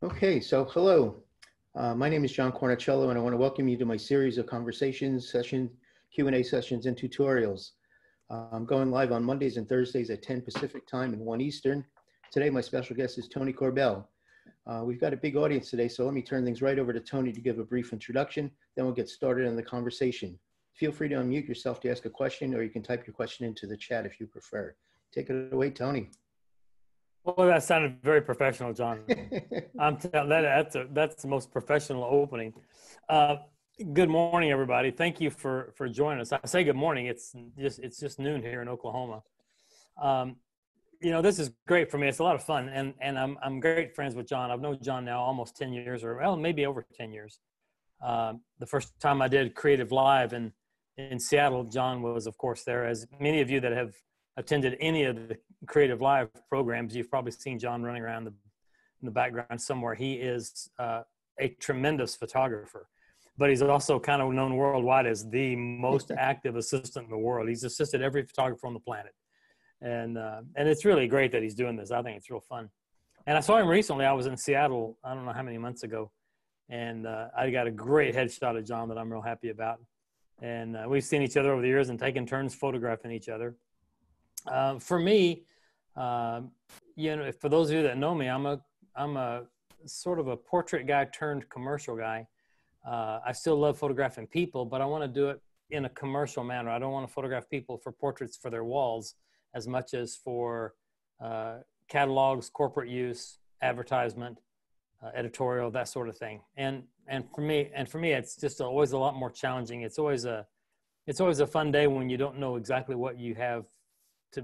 Okay, so hello. My name is John Cornicello, and I want to welcome you to my series of conversations, Q&A sessions, and tutorials. I'm going live on Mondays and Thursdays at 10 Pacific time and 1 Eastern. Today, my special guest is Tony Corbell. We've got a big audience today, so let me turn things right over to Tony to give a brief introduction, then we'll get started on the conversation. Feel free to unmute yourself to ask a question, or you can type your question into the chat if you prefer. Take it away, Tony. Well, that sounded very professional, John. I'm telling that's the most professional opening. Good morning, everybody. Thank you for joining us. I say good morning. It's just noon here in Oklahoma. You know, this is great for me. It's a lot of fun, and I'm great friends with John. I've known John now almost 10 years, or well, maybe over 10 years. The first time I did Creative Live in Seattle, John was, of course, there. As many of you that have attended any of the Creative Live programs, you've probably seen John running around in the background somewhere. He is a tremendous photographer, but he's also kind of known worldwide as the most active assistant in the world. He's assisted every photographer on the planet. And it's really great that he's doing this. I think it's real fun. And I saw him recently. I was in Seattle, I don't know how many months ago, and I got a great headshot of John that I'm real happy about. And we've seen each other over the years and taken turns photographing each other. For me, you know, for those of you that know me, I'm a sort of a portrait guy turned commercial guy. I still love photographing people, but I want to do it in a commercial manner. I don't want to photograph people for portraits for their walls as much as for catalogs, corporate use, advertisement, editorial, that sort of thing. And for me, it's just always a lot more challenging. It's always a fun day when you don't know exactly what you have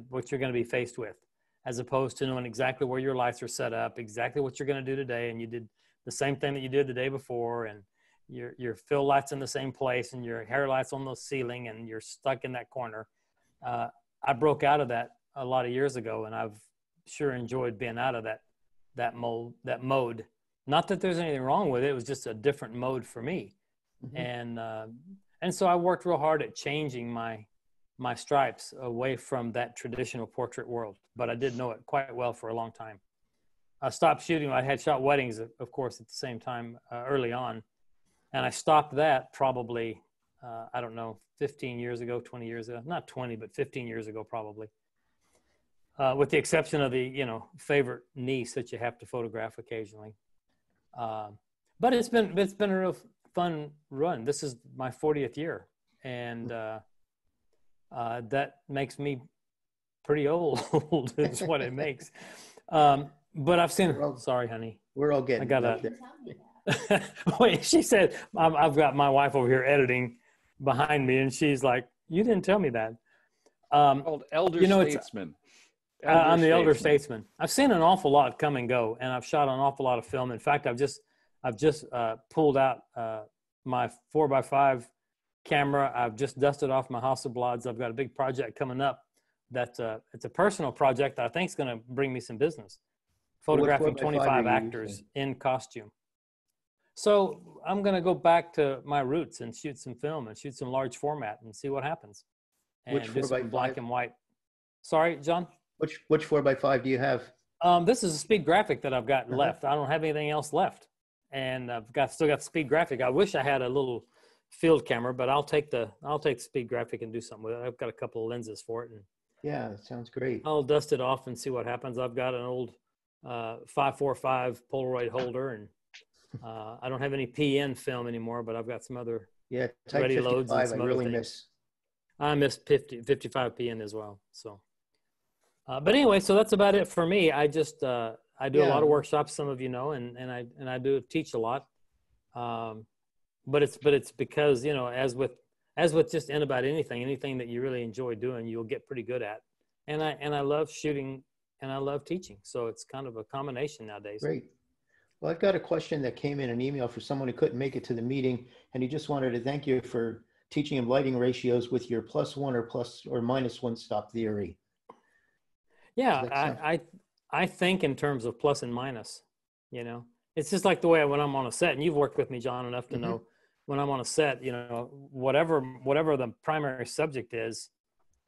what you're going to be faced with, as opposed to knowing exactly where your lights are set up, exactly what you're going to do today, and you did the same thing that you did the day before, and your fill lights in the same place, and your hair lights on the ceiling, and you're stuck in that corner. I broke out of that a lot of years ago, and I've sure enjoyed being out of that mode. Not that there's anything wrong with it; it was just a different mode for me, and so I worked real hard at changing my stripes away from that traditional portrait world, but I did know it quite well for a long time. I stopped shooting. I had shot weddings, of course, at the same time early on, and I stopped that probably, I don't know, 15 years ago, 20 years ago, not 20, but 15 years ago, probably, with the exception of the, you know, favorite niece that you have to photograph occasionally. But it's been a real fun run. This is my 40th year, and that makes me pretty old is what it makes. But I've seen, sorry, honey. We're all getting Wait, she said, I've got my wife over here editing behind me, and she's like, you didn't tell me that. Called elder statesman. I'm the elder statesman. I've seen an awful lot come and go, and I've shot an awful lot of film. In fact, I've just pulled out my 4x5 camera. I've just dusted off my Hasselblads. I've got a big project coming up that it's a personal project that I think is going to bring me some business, photographing 25 actors in costume. So I'm going to go back to my roots and shoot some film and shoot some large format and see what happens, and do some black and white. Sorry, John? Which 4x5 do you have? This is a speed graphic that I've got left. I don't have anything else left, and I've still got the speed graphic. I wish I had a little field camera, but I'll take the speed graphic and do something with it. I've got a couple of lenses for it, and yeah, that sounds great. I'll dust it off and see what happens. I've got an old 545 Polaroid holder, and I don't have any PN film anymore, but I've got some other ready loads and some other things. I miss 55 PN as well. So, but anyway, so that's about it for me. I just I do a lot of workshops, some of you know, and I do teach a lot. But it's because, you know, as with just about anything that you really enjoy doing, you'll get pretty good at. And I love shooting and I love teaching. So it's kind of a combination nowadays. Great. Well, I've got a question that came in an email for someone who couldn't make it to the meeting, and he just wanted to thank you for teaching him lighting ratios with your +1 or -1 stop theory. Yeah, I think in terms of plus and minus, you know. It's just like the way when I'm on a set, and you've worked with me, John, enough to know when I'm on a set, you know, whatever the primary subject is,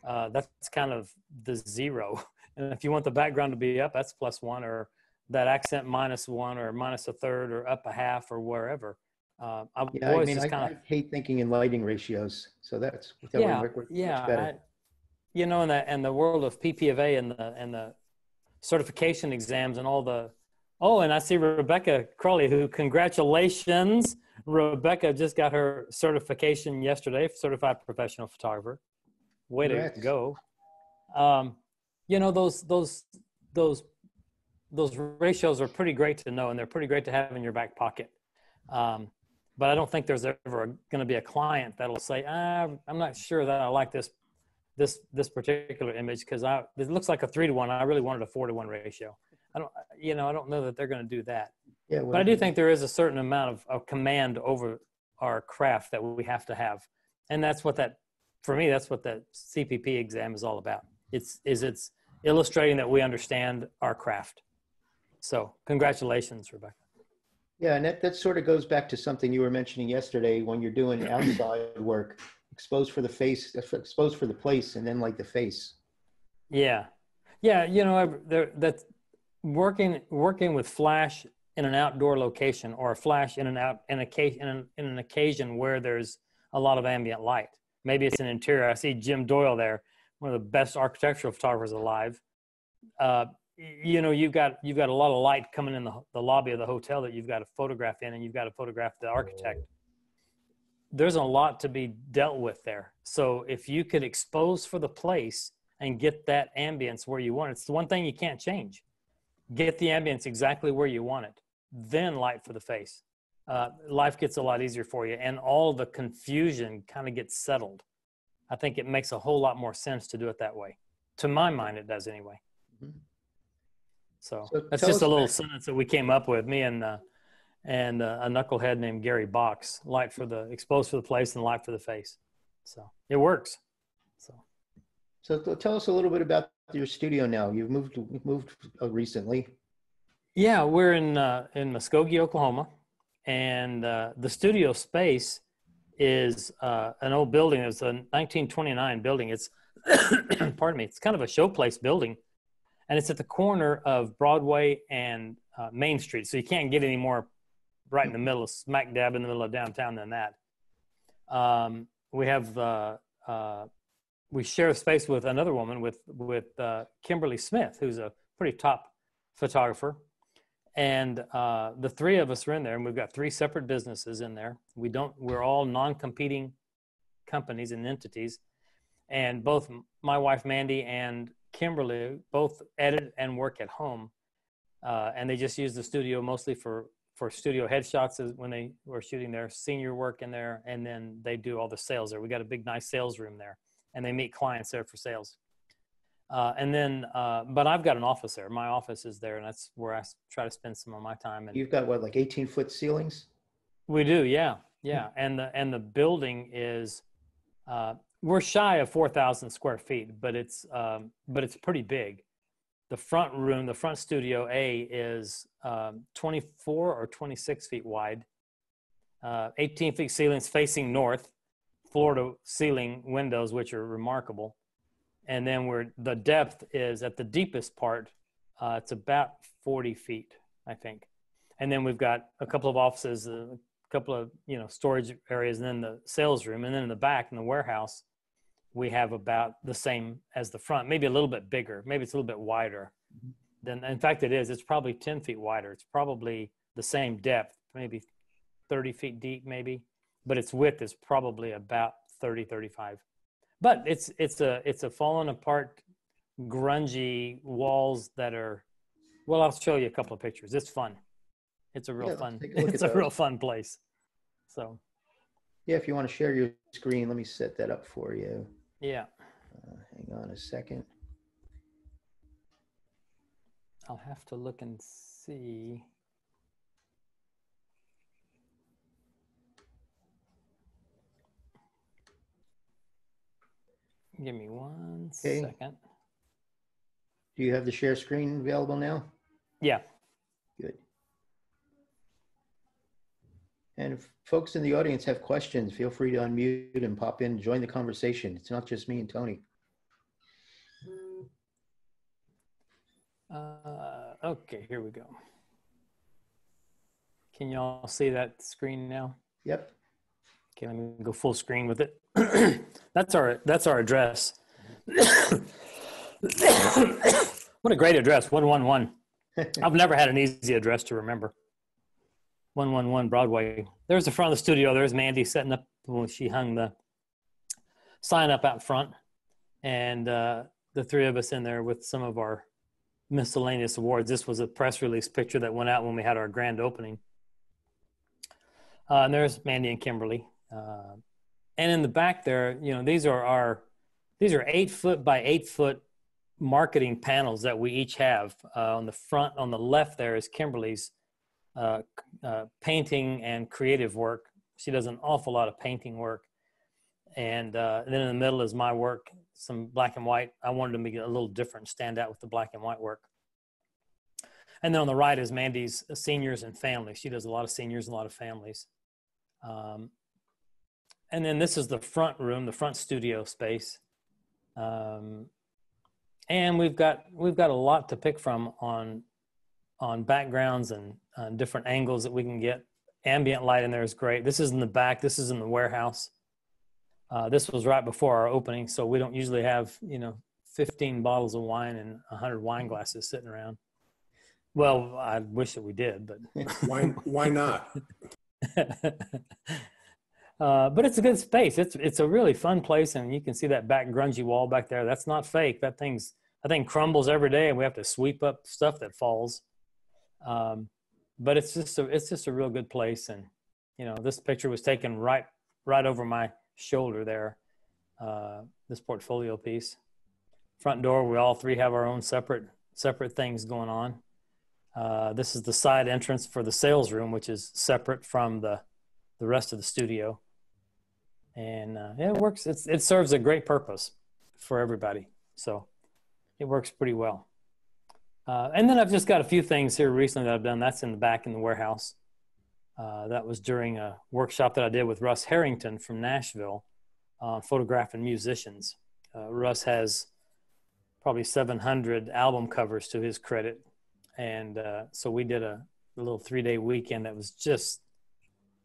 that's kind of the zero. And if you want the background to be up, that's +1, or that accent -1 or -1/3 or up a half or wherever. I've Yeah, I always mean, just kind I of, hate thinking in lighting ratios, so that way yeah, we're yeah. much better. You know, in the world of PPFA and the certification exams and all the, oh, and I see Rebecca Crawley, who, congratulations. Rebecca just got her certification yesterday, certified professional photographer. Way to Congrats. go. You know, those ratios are pretty great to know, and they're pretty great to have in your back pocket. But I don't think there's ever going to be a client that'll say, I'm not sure that I like this particular image because it looks like a 3-to-1. I really wanted a 4-to-1 ratio. I don't know that they're going to do that. Yeah, But I do think there is a certain amount of command over our craft that we have to have. And that's what for me, that's what that CPP exam is all about. It's illustrating that we understand our craft. So congratulations, Rebecca. Yeah, and that sort of goes back to something you were mentioning yesterday when you're doing outside work, exposed for the face, exposed for the place, and then like the face. Yeah. Yeah, you know, that's working with flash in an outdoor location, or a flash in an occasion where there's a lot of ambient light. Maybe it's an interior. I see Jim Doyle there, one of the best architectural photographers alive. You know, you've got a lot of light coming in the lobby of the hotel that you've got to photograph in, and you've got to photograph the architect. There's a lot to be dealt with there. So if you could expose for the place and get that ambience where you want it, it's the one thing you can't change. Get the ambience exactly where you want it, then light for the face. Life gets a lot easier for you, and all the confusion kind of gets settled. I think it makes a whole lot more sense to do it that way. To my mind, it does anyway. Mm-hmm. So that's just a little sentence that we came up with, me and a knucklehead named Gary Box. Light for the, expose for the place and light for the face. So it works. So tell us a little bit about your studio now. You've moved recently. Yeah, we're in Muskogee, Oklahoma, and the studio space is an old building. It's a 1929 building. It's pardon me. It's kind of a showplace building. And it's at the corner of Broadway and Main Street. So you can't get any more right in the middle, smack dab in the middle of downtown than that. We share space with another woman, with Kimberly Smith, who's a pretty top photographer. And the three of us are in there, and we've got 3 separate businesses in there. We're all non-competing companies and entities. And both my wife, Mandy, and Kimberly both edit and work at home, and they just use the studio mostly for studio headshots when they were shooting their senior work in there, and then they do all the sales there. We got a big, nice sales room there, and they meet clients there for sales. But I've got an office there. My office is there, and that's where I try to spend some of my time. And you've got what, like 18-foot ceilings? We do, yeah. And the building is. We're shy of 4,000 square feet, but it's pretty big. The front studio A is 24 or 26 feet wide, 18 feet ceilings facing north, floor to ceiling windows, which are remarkable. And then the depth is at the deepest part. It's about 40 feet, I think. And then we've got a couple of offices, a couple of, storage areas, and then the sales room. And then in the back, in the warehouse, we have about the same as the front, maybe a little bit bigger. Maybe it's a little bit wider. In fact, it is. It's probably 10 feet wider. It's probably the same depth, maybe 30 feet deep, maybe. But its width is probably about 30, 35. But it's a fallen apart, grungy walls that are, well, I'll show you a couple of pictures. It's fun. It's a real real fun place. So. Yeah, if you want to share your screen, let me set that up for you. Yeah. Hang on a second. I'll have to look and see. Give me one second. Do you have the share screen available now? Yeah. Good. And if folks in the audience have questions, feel free to unmute and pop in and join the conversation. It's not just me and Tony. Okay, here we go. Can y'all see that screen now? Yep. Okay, let me go full screen with it. That's our address. What a great address, 111. I've never had an easy address to remember. 111 Broadway. There's the front of the studio. There's Mandy setting up when she hung the sign up out front. And the three of us in there with some of our miscellaneous awards. This was a press release picture that went out when we had our grand opening. And there's Mandy and Kimberly. And in the back there, you know, these are 8 foot by 8 foot marketing panels that we each have. On the front, on the left there is Kimberly's painting and creative work. She does an awful lot of painting work. And then in the middle is my work, some black and white. I wanted to make it a little different, stand out with the black and white work. And then on the right is Mandy's seniors and families. She does a lot of seniors and a lot of families. And then this is the front room, the front studio space. And we've got a lot to pick from on backgrounds and different angles that we can get. Ambient light in there is great. This is in the back. This is in the warehouse. This was right before our opening, so we don't usually have, 15 bottles of wine and 100 wine glasses sitting around. Well, I wish that we did, but why not? But it's a good space. It's a really fun place, and you can see that back grungy wall back there. That's not fake. That thing crumbles every day, and we have to sweep up stuff that falls. But it's just a real good place, and this picture was taken right over my shoulder there. This portfolio piece. Front door, we all three have our own separate things going on. This is the side entrance for the sales room, which is separate from the rest of the studio. And it works. It serves a great purpose for everybody. So it works pretty well. And then I've just got a few things here recently that I've done. That's in the back in the warehouse. That was during a workshop that I did with Russ Harrington from Nashville, photographing musicians. Russ has probably 700 album covers to his credit. And so we did a little 3-day weekend that was just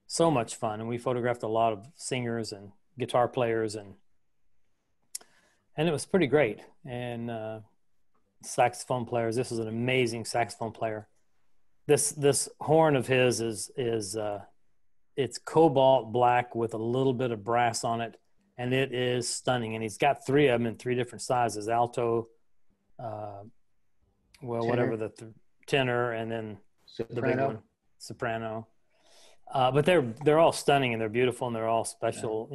so much fun. And we photographed a lot of singers and guitar players, and it was pretty great. And saxophone players. This is an amazing saxophone player. This horn of his is it's cobalt black with a little bit of brass on it, and it is stunning. And he's got 3 of them in 3 different sizes: alto, whatever the tenor, and then soprano. The big one, soprano. But they're all stunning, and they're beautiful, and they're all special,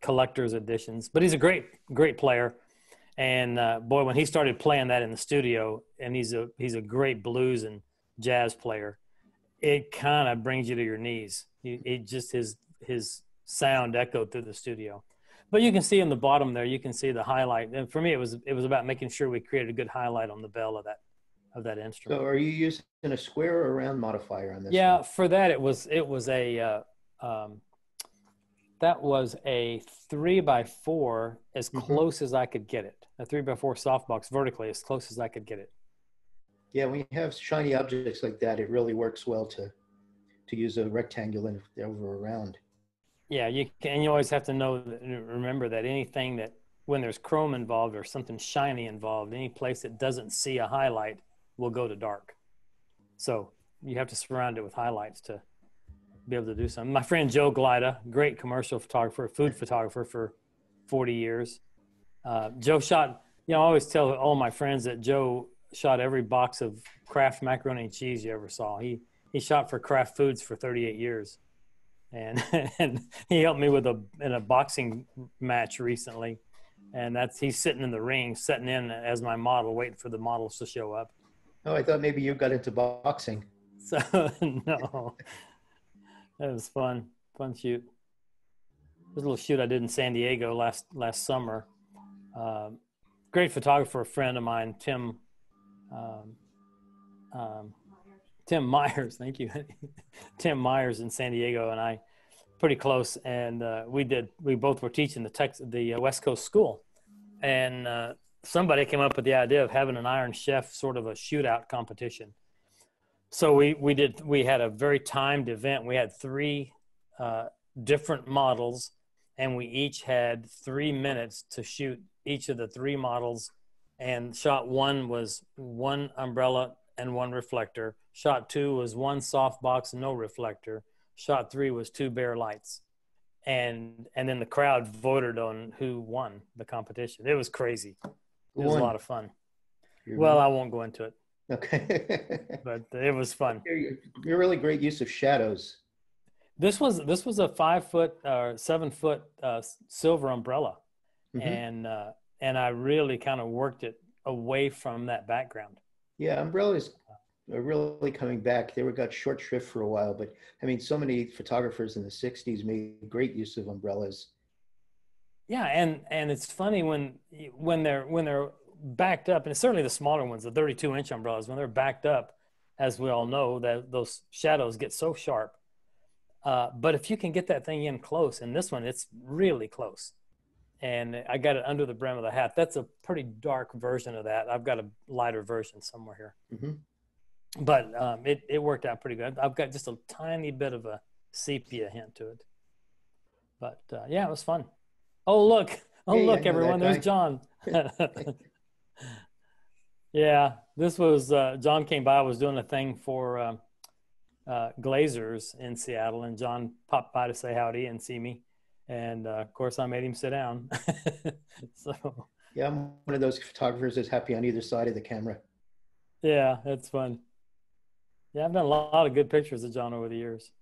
collector's editions. But he's a great player. And boy, when he started playing that in the studio, and he's a great blues and jazz player, it kind of brings you to your knees. His sound echoed through the studio. But you can see in the bottom there, you can see the highlight. And for me, it was about making sure we created a good highlight on the bell of that instrument. So are you using a square or round modifier on this? Yeah, one? for that it was a 3x4 as close as I could get it. A 3x4 softbox vertically as close as I could get it. Yeah, when you have shiny objects like that, it really works well to use a rectangle and over a round. Yeah, you always have to remember that anything that, when there's chrome involved or something shiny involved, any place that doesn't see a highlight will go to dark. So you have to surround it with highlights to be able to do something. My friend Joe Glida, great commercial photographer, food photographer for 40 years. Joe shot, I always tell all my friends that Joe shot every box of Kraft macaroni and cheese you ever saw. He shot for Kraft Foods for 38 years. And he helped me in a boxing match recently. And he's sitting in the ring, sitting in as my model, waiting for the models to show up. Oh, I thought maybe you got into boxing. So no, that was fun shoot. There's a little shoot I did in San Diego last summer. Great photographer, a friend of mine, Tim Myers. Thank you. Tim Myers in San Diego, and I pretty close. And we both were teaching the West Coast school. And somebody came up with the idea of having an Iron Chef sort of a shootout competition. So we had a very timed event. We had three different models, and we each had 3 minutes to shoot each of the three models. And shot one was one umbrella and one reflector. Shot two was one softbox, no reflector. Shot three was two bare lights. And then the crowd voted on who won the competition. It was crazy. It was a lot of fun. Well, I won't go into it. Okay. But it was fun. You're really great use of shadows. This was a 5 foot or 7 foot silver umbrella. Mm-hmm. And I really kind of worked it away from that background. Yeah, umbrellas are really coming back. They got short shrift for a while, but I mean, so many photographers in the 60s made great use of umbrellas. Yeah, and it's funny when they're backed up, and it's certainly the smaller ones, the 32-inch umbrellas, when they're backed up, as we all know, that those shadows get so sharp. But if you can get that thing in close, and this one, it's really close. And I got it under the brim of the hat. That's a pretty dark version of that. I've got a lighter version somewhere here. Mm-hmm. But it worked out pretty good. I've got just a tiny bit of a sepia hint to it. But yeah, it was fun. Oh, look. Oh, hey, look, everyone. There's John. Yeah, this was John came by. I was doing a thing for Glazers in Seattle, and John popped by to say howdy and see me. And of course, I made him sit down. So yeah, I'm one of those photographers that's happy on either side of the camera. Yeah, that's fun. Yeah, I've done a lot of good pictures of John over the years.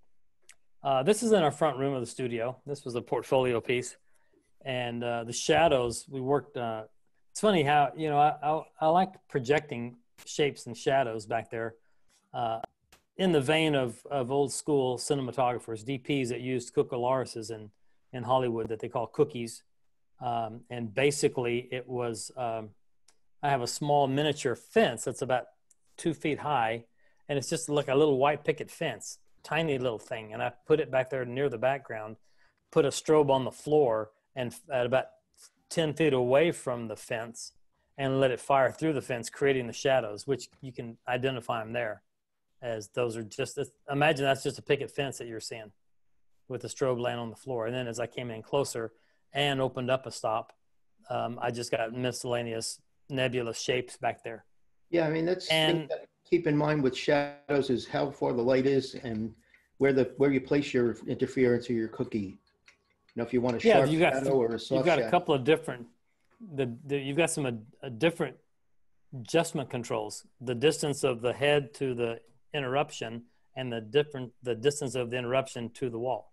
This is in our front room of the studio. This was a portfolio piece, and the shadows we worked. It's funny how I like projecting shapes and shadows back there, in the vein of old school cinematographers, DPs that used Cucularuses in Hollywood that they call cookies. And basically it was, I have a small miniature fence that's about 2 feet high, and it's just like a little white picket fence, tiny little thing. And I put it back there near the background, put a strobe on the floor, and at about 10 feet away from the fence, and let it fire through the fence, creating the shadows, which you can identify them there as those are just, imagine that's just a picket fence that you're seeing with the strobe laying on the floor. And then as I came in closer and opened up a stop, I just got miscellaneous nebulous shapes back there. Yeah, I mean, that's thing that keep in mind with shadows is how far the light is and where you place your interference or your cookie. You know, if you want a sharp shadow or a soft shadow. You've got a couple of different, you've got some different adjustment controls. The distance of the head to the interruption and the distance of the interruption to the wall.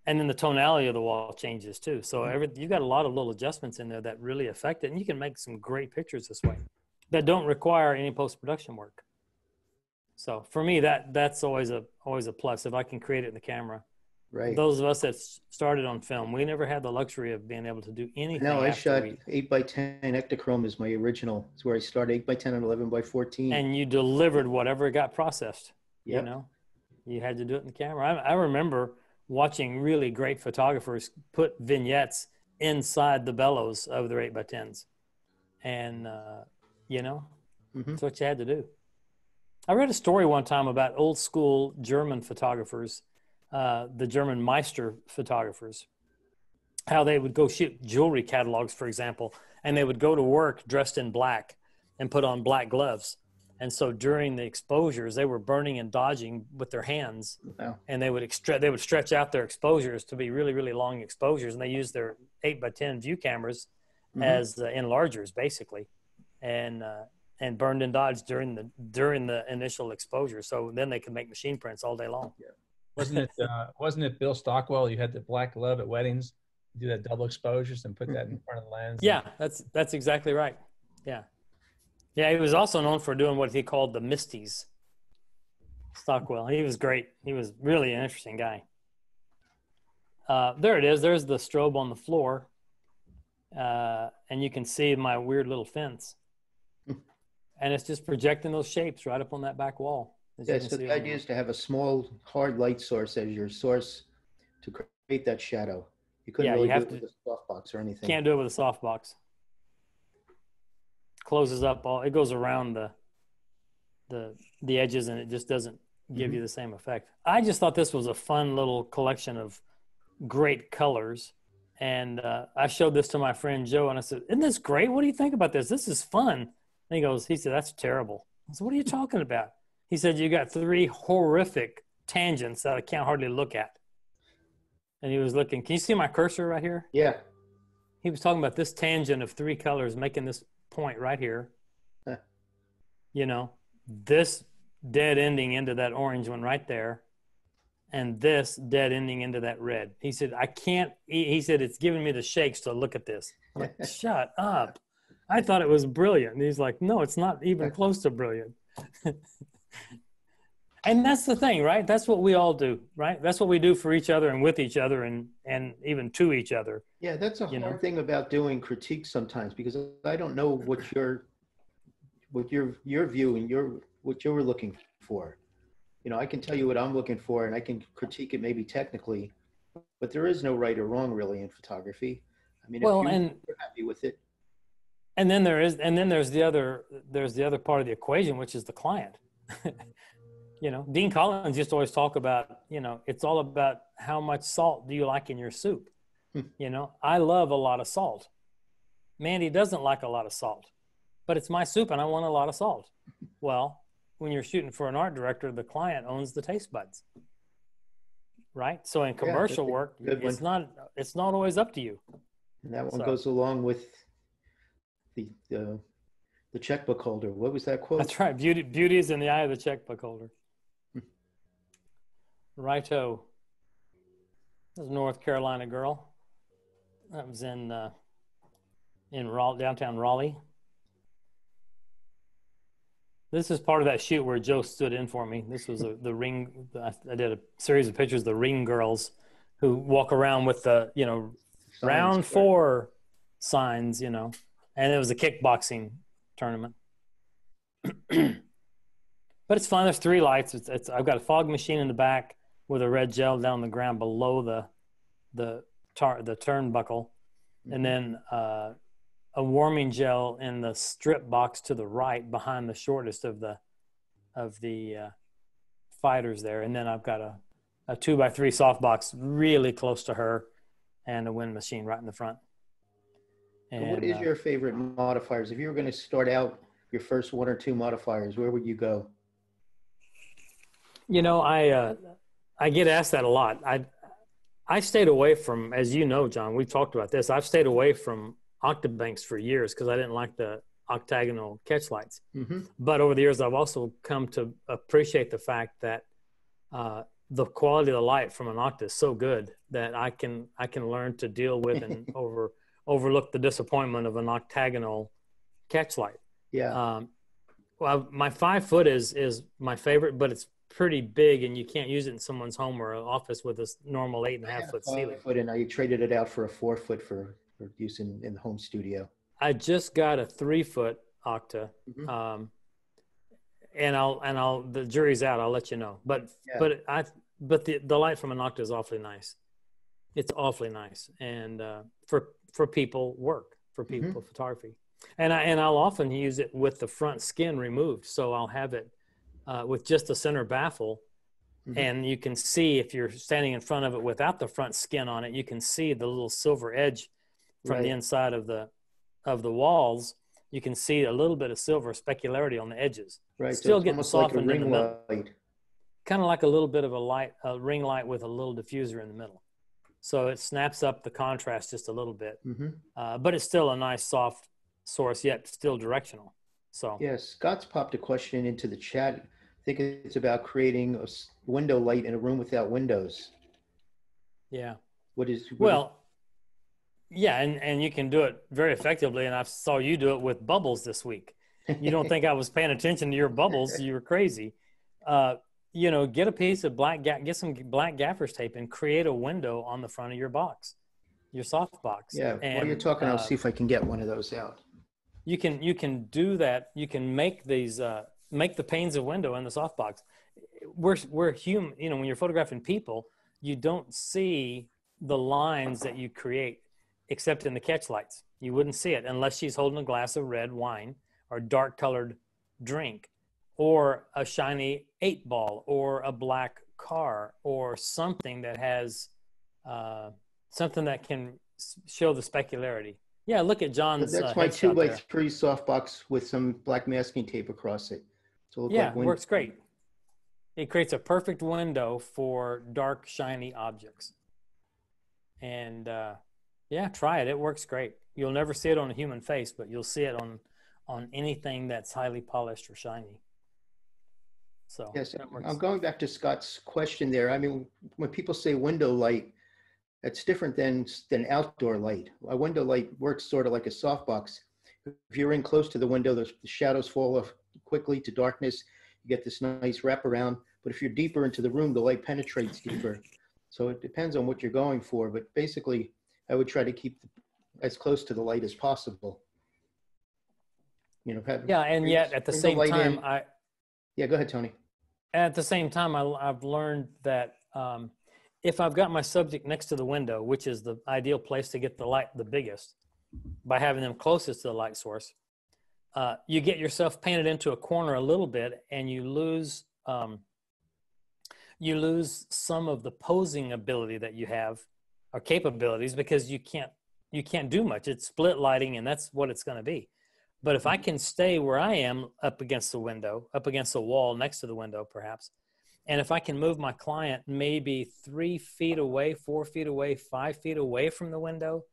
And then the tonality of the wall changes too. So you've got a lot of little adjustments in there that really affect it. And you can make some great pictures this way that don't require any post-production work. So for me, that's always a plus if I can create it in the camera. Right. Those of us that started on film, we never had the luxury of being able to do anything. No, I shot 8x10 Ektachrome is my original. It's where I started, 8x10 and 11x14. And you delivered whatever got processed. Yep. You know, you had to do it in the camera. I remember watching really great photographers put vignettes inside the bellows of their 8x10s. And, that's what you had to do. I read a story one time about old school German photographers, the German Meister photographers, how they would go shoot jewelry catalogs, for example, and they would go to work dressed in black and put on black gloves. And so during the exposures, they were burning and dodging with their hands. Wow. And they would stretch out their exposures to be really, really long exposures. And they used their 8x10 view cameras as enlargers, basically, and burned and dodged during the initial exposure. So then they could make machine prints all day long. Yeah. Wasn't it Bill Stockwell? You had the black glove at weddings, do that double exposures and put that in front of the lens. Yeah, that's exactly right. Yeah. Yeah, he was also known for doing what he called the Misties. Stockwell. He was great. He was really an interesting guy. There it is. There's the strobe on the floor. And you can see my weird little fence. And it's just projecting those shapes right up on that back wall. Yeah, so the idea is to have a small, hard light source as your source to create that shadow. You couldn't really do it with a softbox or anything. Can't do it with a softbox. closes up all, it goes around the edges, and it just doesn't give you the same effect. I just thought this was a fun little collection of great colors. And I showed this to my friend Joe, and I said, "Isn't this great? What do you think about this? This is fun." And he said, "That's terrible." I said, "What are you talking about?" He said, "You got 3 horrific tangents that I can't hardly look at." And he was looking. Can you see my cursor right here? Yeah. He was talking about this tangent of 3 colors making this point right here. Huh. You know, this dead ending into that orange one right there, and this dead ending into that red. He said, "I can't," he said, "It's giving me the shakes to look at this." I'm like, "Shut up. I thought it was brilliant." And he's like, "No, it's not even close to brilliant." And that's the thing, right? That's what we all do, right? That's what we do for each other and with each other and even to each other. Yeah, that's a hard thing about doing critiques sometimes, because I don't know what your view and what you're looking for. You know, I can tell you what I'm looking for, and I can critique it maybe technically, but there is no right or wrong really in photography. I mean, well, if you're happy with it. And then there's the other part of the equation, which is the client. You know, Dean Collins used to always talk about, you know, it's all about how much salt do you like in your soup? You know, I love a lot of salt. Mandy doesn't like a lot of salt, but it's my soup and I want a lot of salt. Well, when you're shooting for an art director, the client owns the taste buds, right? So in commercial work, it's not always up to you. And that one goes along with the checkbook holder. What was that quote? That's right. Beauty is in the eye of the checkbook holder. Righto. This is a North Carolina girl. That was in Raleigh, downtown Raleigh. This is part of that shoot where Joe stood in for me. This was the ring. I did a series of pictures of the ring girls who walk around with the, you know, signs, round 4 signs, you know, and it was a kickboxing tournament. But it's fun. There's 3 lights. I've got a fog machine in the back with a red gel down on the ground below the turnbuckle, and then a warming gel in the strip box to the right behind the shortest of the fighters there. And then I've got a 2x3 softbox really close to her, and a wind machine right in the front. And what is your favorite modifiers? If you were going to start out your first 1 or 2 modifiers, where would you go? You know, I get asked that a lot. I stayed away from, as you know, John, we've talked about this. I've stayed away from octabanks for years because I didn't like the octagonal catch lights. But over the years, I've also come to appreciate the fact that the quality of the light from an octa is so good that I can learn to deal with and overlook the disappointment of an octagonal catch light. Yeah. Well, my 5 foot is my favorite, but it's pretty big and you can't use it in someone's home or office with a normal 8.5 foot ceiling. 5 foot, and I traded it out for a 4 foot for use in the home studio. I just got a 3 foot octa. And the jury's out. I'll let you know. But the light from an octa is awfully nice. It's awfully nice. And for people photography. And I'll often use it with the front skin removed. So I'll have it with just the center baffle, and you can see, if you're standing in front of it without the front skin on it, you can see the little silver edge from the inside of the walls. You can see a little bit of silver specularity on the edges. Right. Still so getting softened like in the middle. Kind of like a little bit of a ring light with a little diffuser in the middle. So it snaps up the contrast just a little bit, but it's still a nice soft source, yet still directional. So yeah, Scott's popped a question into the chat. I think it's about creating a window light in a room without windows. Yeah. Yeah, and you can do it very effectively. And I saw you do it with bubbles this week. You don't think I was paying attention to your bubbles? You were crazy. You know, get a piece of get some black gaffer's tape and create a window on the front of your box, your soft box. Yeah. And, while you're talking, I'll see if I can get one of those out. You can do that. You can make these make the panes of window in the softbox. We're human. You know, when you're photographing people, you don't see the lines that you create except in the catch lights. You wouldn't see it unless she's holding a glass of red wine or dark colored drink, or a shiny 8-ball, or a black car, or something that has something that can show the specularity. Yeah, look at John's That's my headshot there. 2x3 softbox with some black masking tape across it. So it look Yeah, like works great. It creates a perfect window for dark, shiny objects. And yeah, try it. It works great. You'll never see it on a human face, but you'll see it on anything that's highly polished or shiny. So yes, that works. I'm going back to Scott's question there. I mean, when people say window light, that's different than outdoor light. A window light works sort of like a softbox. If you're in close to the window, the shadows fall off quickly to darkness. You get this nice wraparound. But if you're deeper into the room, the light penetrates deeper. So it depends on what you're going for. But basically, I would try to keep as close to the light as possible. You know, yeah, and yet at the same time, yeah, go ahead, Tony. At the same time, I've learned that if I've got my subject next to the window, which is the ideal place to get the light the biggest, by having them closest to the light source, you get yourself painted into a corner a little bit, and you lose some of the posing ability that you have, or capabilities, because you can't do much. It's split lighting, and that's what it's going to be. But if I can stay where I am, up against the window, up against the wall next to the window perhaps, and if I can move my client maybe 3 feet away, 4 feet away, 5 feet away from the window,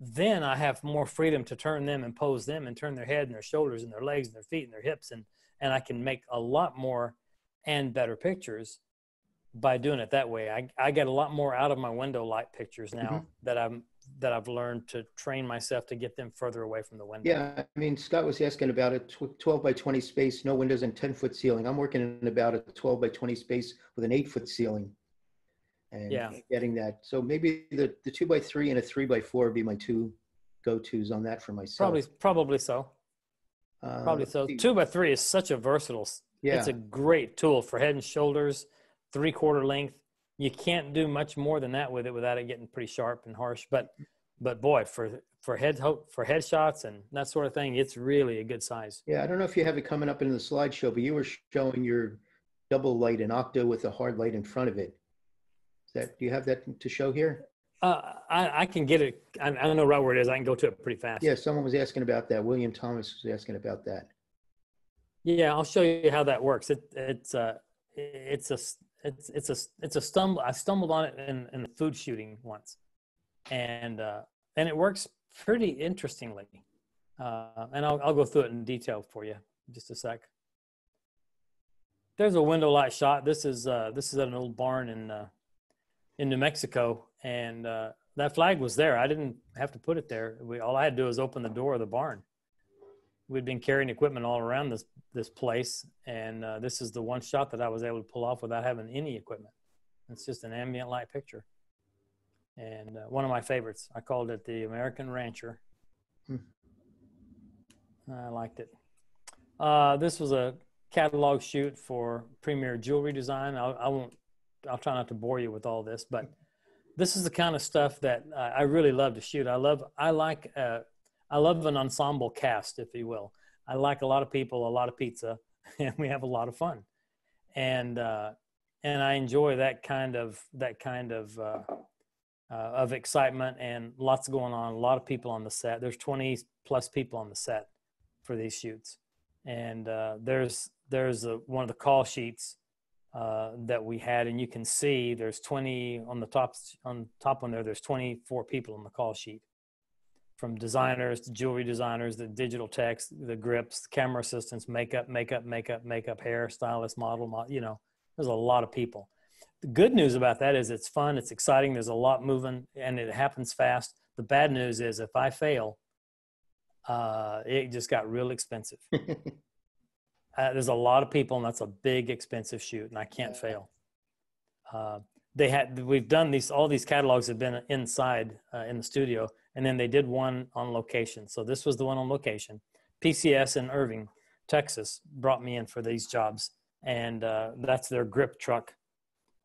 then I have more freedom to turn them and pose them and turn their head and their shoulders and their legs and their feet and their hips, and I can make a lot more and better pictures by doing it that way. I get a lot more out of my window light pictures now that I've learned to train myself to get them further away from the window. Yeah, I mean, Scott was asking about a 12 by 20 space, no windows and 10-foot ceiling. I'm working in about a 12 by 20 space with an 8-foot ceiling, and getting that. So maybe the 2 by 3 and a 3 by 4 would be my two go-tos on that for myself. Probably so. Probably so. 2 by 3 is such a versatile. Yeah. It's a great tool for head and shoulders, 3/4 length. You can't do much more than that with it without it getting pretty sharp and harsh. But boy, for headshots and that sort of thing, it's really a good size. Yeah, I don't know if you have it coming up in the slideshow, but you were showing your double light in octo with a hard light in front of it. Do you have that to show here? I can get it. I don't know right where it is. I can go to it pretty fast. Yeah, someone was asking about that. William Thomas was asking about that. Yeah, I'll show you how that works. It's a stumble. I stumbled on it in food shooting once, and it works pretty interestingly. And I'll go through it in detail for you in just a sec. There's a window light shot. This is at an old barn in New Mexico, and that flag was there. I didn't have to put it there. All I had to do was open the door of the barn. We'd been carrying equipment all around this place, and this is the one shot that I was able to pull off without having any equipment. It's just an ambient light picture, and one of my favorites. I called it the American Rancher. I liked it. This was a catalog shoot for Premier Jewelry Design. I'll try not to bore you with all this, but this is the kind of stuff that I really love to shoot. I love an ensemble cast, if you will. I like a lot of people, a lot of pizza, and we have a lot of fun. And I enjoy that kind of excitement and lots going on. A lot of people on the set. There's 20 plus people on the set for these shoots. And there's one of the call sheets that we had, and you can see there's 20 on the top one there. There's 24 people on the call sheet. From designers to jewelry designers, the digital techs, the grips, the camera assistants, makeup, hair, stylist, model, there's a lot of people. The good news about that is it's fun, it's exciting, there's a lot moving, and it happens fast. The bad news is if I fail, it just got real expensive. There's a lot of people, and that's a big, expensive shoot, and I can't fail. We've done all these catalogs have been inside in the studio, and then they did one on location. So this was the one on location. PCS in Irving, Texas, brought me in for these jobs, and that's their grip truck,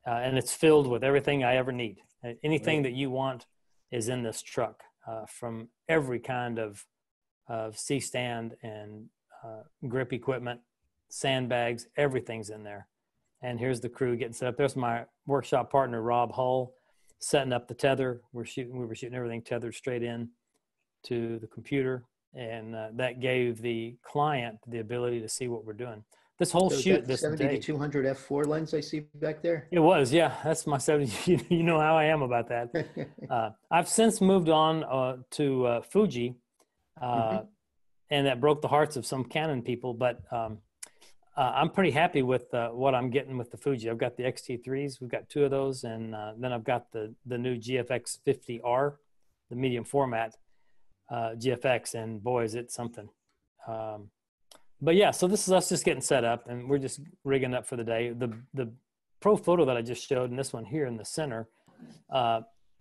and it's filled with everything I ever need. Anything that you want is in this truck, from every kind of C-stand and grip equipment, sandbags, everything's in there. And here's the crew getting set up. There's my workshop partner, Rob Hull, setting up the tether. We were shooting everything tethered straight in to the computer. And that gave the client the ability to see what we're doing. This whole shoot, this 70 to 200 f4 lens I see back there. It was, yeah. That's my 70. You know how I am about that. I've since moved on to Fuji, and that broke the hearts of some Canon people. But I'm pretty happy with what I'm getting with the Fuji. I've got the XT3s. We've got 2 of those, and then I've got the new GFX 50R, the medium format GFX, and boy, is it something. But yeah, so this is us just getting set up, and we're just rigging up for the day. The pro photo that I just showed, and this one here in the center,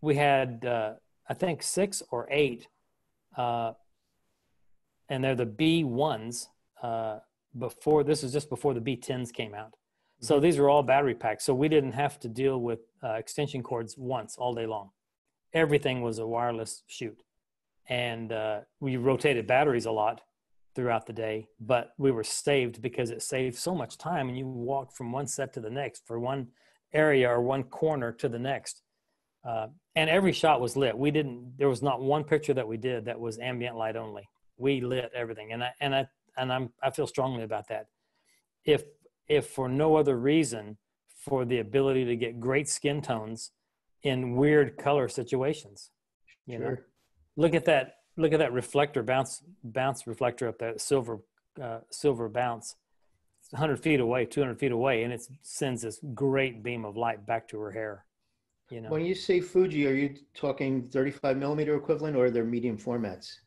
we had I think 6 or 8, and they're the B1s. Before, this is just before the B10s came out. So these are all battery packs. So we didn't have to deal with extension cords once all day long. Everything was a wireless shoot, and we rotated batteries a lot throughout the day, but we were saved because it saved so much time, and you walk from one set to the next, for one area or one corner to the next. And every shot was lit. There was not one picture that we did that was ambient light only. We lit everything. I feel strongly about that. If for no other reason, for the ability to get great skin tones in weird color situations, you know, look at that reflector, bounce reflector up there, silver bounce. It's 100 feet away, 200 feet away, and it sends this great beam of light back to her hair. You know. When you say Fuji, are you talking 35 millimeter equivalent, or are there medium formats?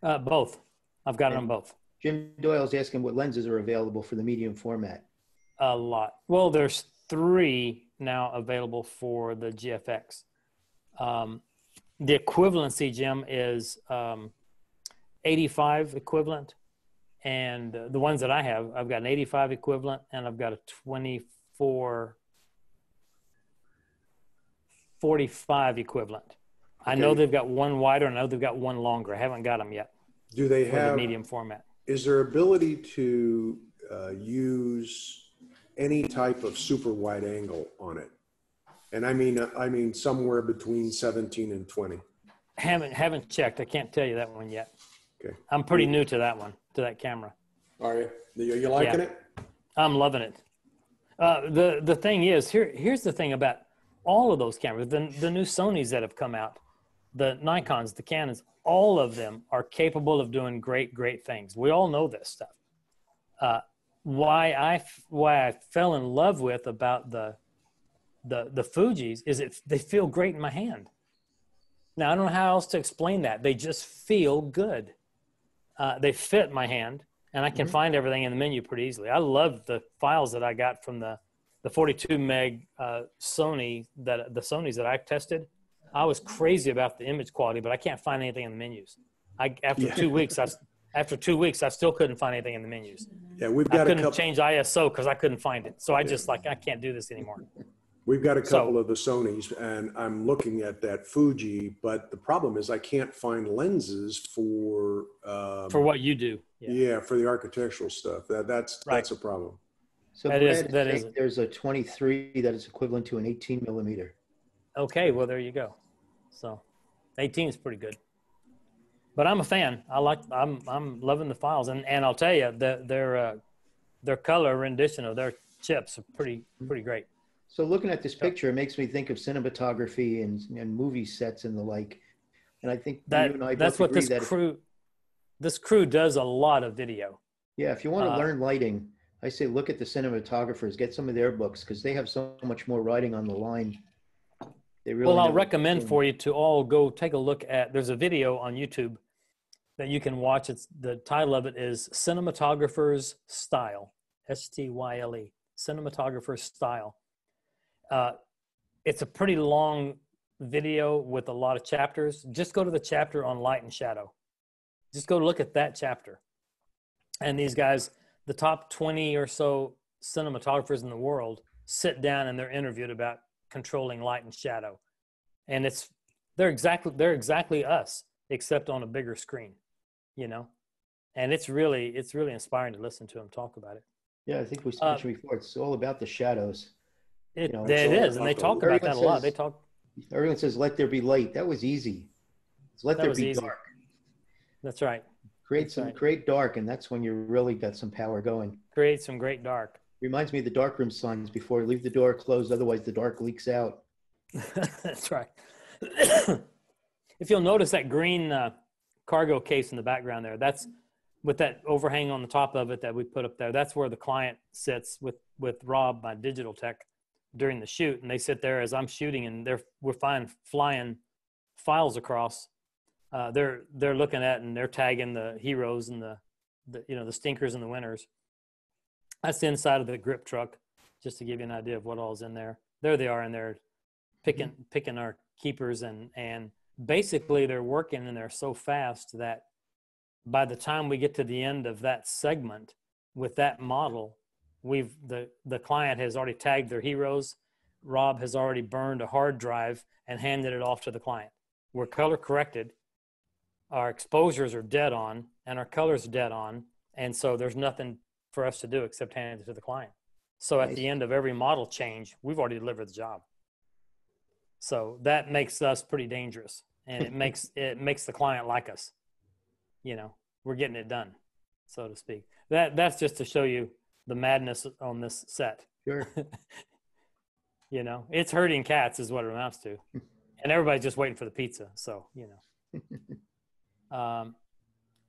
Both. I've got it on both. Jim Doyle's asking what lenses are available for the medium format. A lot. Well, there's 3 now available for the GFX. The equivalency, Jim, is 85 equivalent. And the ones that I have, I've got an 85 equivalent, and I've got a 45 equivalent. Okay. I know they've got one wider, and I know they've got one longer. I haven't got them yet. Do they have the medium format? Is there ability to use any type of super wide angle on it? And I mean somewhere between 17 and 20. Haven't checked. I can't tell you that one yet. Okay. I'm pretty new to that one, to that camera. Are you? Are you liking it? I'm loving it. The thing is, here's the thing about all of those cameras, the new Sonys that have come out, the Nikons, the Canons, all of them are capable of doing great, great things. We all know this stuff. Why I fell in love with about the Fujis is they feel great in my hand. Now, I don't know how else to explain that. They just feel good. They fit my hand, and I can find everything in the menu pretty easily. I love the files that I got from the 42 meg Sonys that I tested. I was crazy about the image quality, but I can't find anything in the menus. After 2 weeks, I still couldn't find anything in the menus. Yeah, I couldn't change ISO because I couldn't find it. So I can't do this anymore. We've got a couple of the Sonys, and I'm looking at that Fuji, but the problem is I can't find lenses for what you do. Yeah, for the architectural stuff. That's a problem. So there's a 23 that is equivalent to an 18 millimeter. Okay, well, there you go. So 18 is pretty good. But I'm a fan. I'm loving the files, and I'll tell you their color rendition of their chips are pretty great. So looking at this picture, it makes me think of cinematography and movie sets and the like. And I think you and I that's both what this crew does a lot of video. Yeah, if you want to learn lighting, I say look at the cinematographers, get some of their books because they have so much more writing on the line. They really I'll recommend for you to all go take a look at. There's a video on YouTube that you can watch. The title of it is Cinematographer's Style, STYLE, Cinematographer's Style. It's a pretty long video with a lot of chapters. Just go to the chapter on light and shadow. Just go look at that chapter. And these guys, the top 20 or so cinematographers in the world, sit down and they're interviewed about controlling light and shadow. And they're exactly us, except on a bigger screen, you know? And it's really inspiring to listen to him talk about it. Yeah, I think we mentioned before, it's all about the shadows. It You know, is, and they talk about that a lot. They talk. Everyone says, let there be light. That was easy. It's let there be dark. That's right. Create dark, and that's when you really got some power going. Create some great dark. Reminds me of the darkroom signs before, leave the door closed, otherwise the dark leaks out. That's right. If you'll notice that green cargo case in the background there, that's with that overhang on the top of it that we put up there. That's where the client sits with Rob, my digital tech, during the shoot. And they sit there as I'm shooting, and we're flying files across. They're looking at, and they're tagging the heroes and the stinkers and the winners. That's the inside of the grip truck, just to give you an idea of what all's in there. There they are in there picking our keepers, and basically they're working and they're so fast that by the time we get to the end of that segment with that model, the client has already tagged their heroes. Rob has already burned a hard drive and handed it off to the client. We're color corrected. Our exposures are dead on and our colors dead on. And so there's nothing for us to do except hand it to the client. So at the end of every model change, we've already delivered the job. So that makes us pretty dangerous, and it makes the client like us. You know, we're getting it done, so to speak. That's just to show you the madness on this set. Sure. You know, it's herding cats is what it amounts to, and everybody's just waiting for the pizza. So, you know,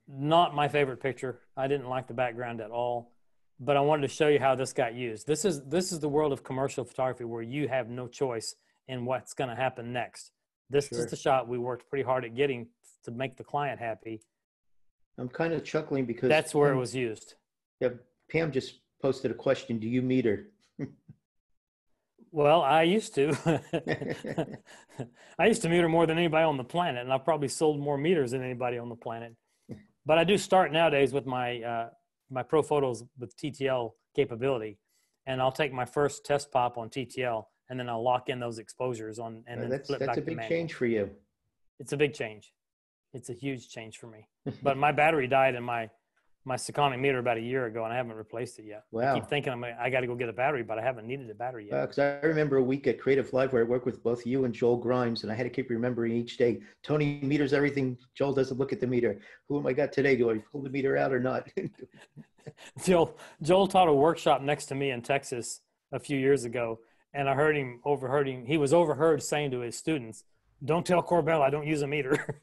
not my favorite picture. I didn't like the background at all, but I wanted to show you how this got used. This is the world of commercial photography where you have no choice in what's going to happen next. This is the shot we worked pretty hard at getting to make the client happy. I'm kind of chuckling because that's where it was used. Yeah, Pam just posted a question. Do you meter? Well, I used to. I used to meter more than anybody on the planet, and I've probably sold more meters than anybody on the planet. But I do start nowadays with my my pro photos with TTL capability, and I'll take my first test pop on TTL, and then I'll lock in those exposures on, and then flip back to manual. That's a big change for you. It's a big change. It's a huge change for me. But my battery died in my Sekonic meter about a year ago, and I haven't replaced it yet. Wow. I keep thinking I got to go get a battery, but I haven't needed a battery yet. Because I remember a week at Creative Live where I worked with both you and Joel Grimes, and I had to keep remembering each day, Tony meters everything. Joel doesn't look at the meter. Who am I got today? Do I pull the meter out or not? Joel taught a workshop next to me in Texas a few years ago, and I overheard him. He was overheard saying to his students, "Don't tell Corbell I don't use a meter."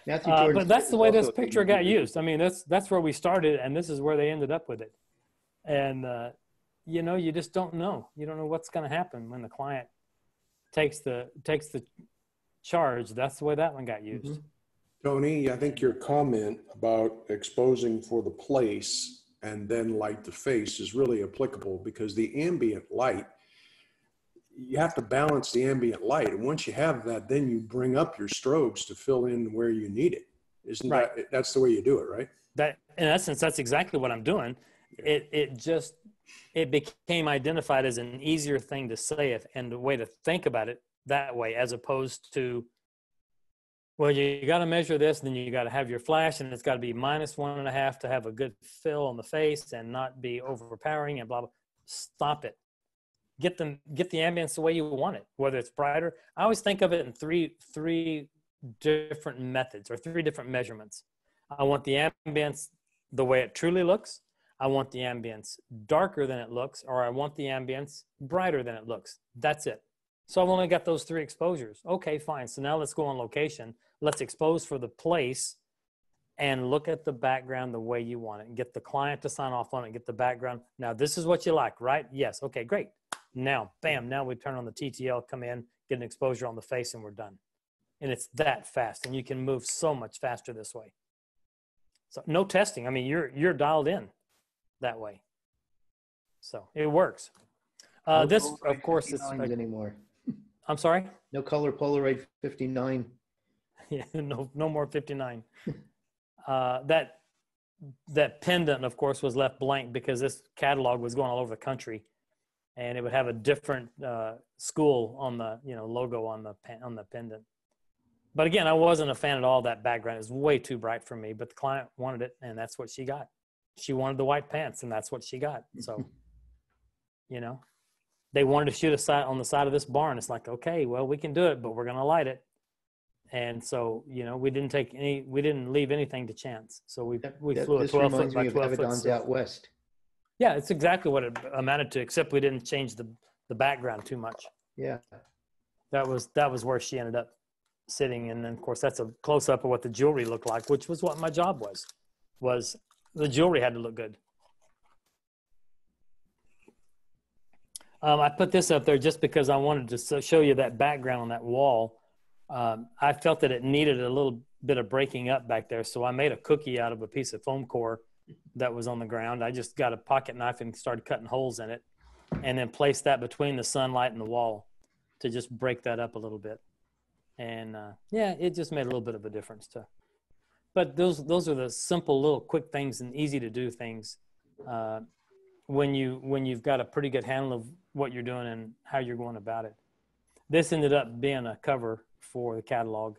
But that's the way this picture got used. I mean, that's where we started, and this is where they ended up with it. And you know, you just don't know. You don't know what's going to happen when the client takes the charge. That's the way that one got used. Mm-hmm. Tony, I think your comment about exposing for the place and then light the face is really applicable, because the ambient light, you have to balance the ambient light. And once you have that, then you bring up your strobes to fill in where you need it. Isn't right. That's the way you do it, right? That, in essence, that's exactly what I'm doing. It became identified as an easier thing to say and the way to think about it that way, as opposed to, well, you got to measure this, and then you got to have your flash, and it's got to be -1.5 to have a good fill on the face and not be overpowering and blah, blah. Stop it. Get the ambience the way you want it, whether it's brighter. I always think of it in three different methods or 3 different measurements. I want the ambience the way it truly looks. I want the ambience darker than it looks, or I want the ambience brighter than it looks. That's it. So I've only got those 3 exposures. Okay, fine. So now let's go on location. Let's expose for the place and look at the background the way you want it, and get the client to sign off on it, get the background. Now, this is what you like, right? Yes. Okay, great. Now, bam, now we turn on the TTL, come in, get an exposure on the face, and we're done. And it's that fast, and you can move so much faster this way. So no testing. I mean, you're dialed in that way. So it works. This, of course, is anymore. I'm sorry? No color Polaroid 59. Yeah, no more 59. That pendant, of course, was left blank because this catalog was going all over the country, and it would have a different school on the logo on the pendant. But again, I wasn't a fan at all of that background. It was way too bright for me, but the client wanted it, and that's what she got. She wanted the white pants, and that's what she got. So, you know, they wanted to shoot on the side of this barn. It's like, okay, well, we can do it, but we're going to light it. And so, you know, we didn't leave anything to chance. So we flew a 12-foot by 12-foot. Out west. Yeah, it's exactly what it amounted to, except we didn't change the background too much. Yeah. That was where she ended up sitting. And then, of course, that's a close-up of what the jewelry looked like, which was what my job was the jewelry had to look good. I put this up there just because I wanted to show you that background on that wall. I felt that it needed a little bit of breaking up back there. So I made a cookie out of a piece of foam core that was on the ground. I just got a pocket knife and started cutting holes in it, and then placed that between the sunlight and the wall to just break that up a little bit. And yeah, it just made a little bit of a difference too. But those are the simple little quick things and easy to do things when you've got a pretty good handle of what you're doing and how you're going about it. This ended up being a cover for the catalog.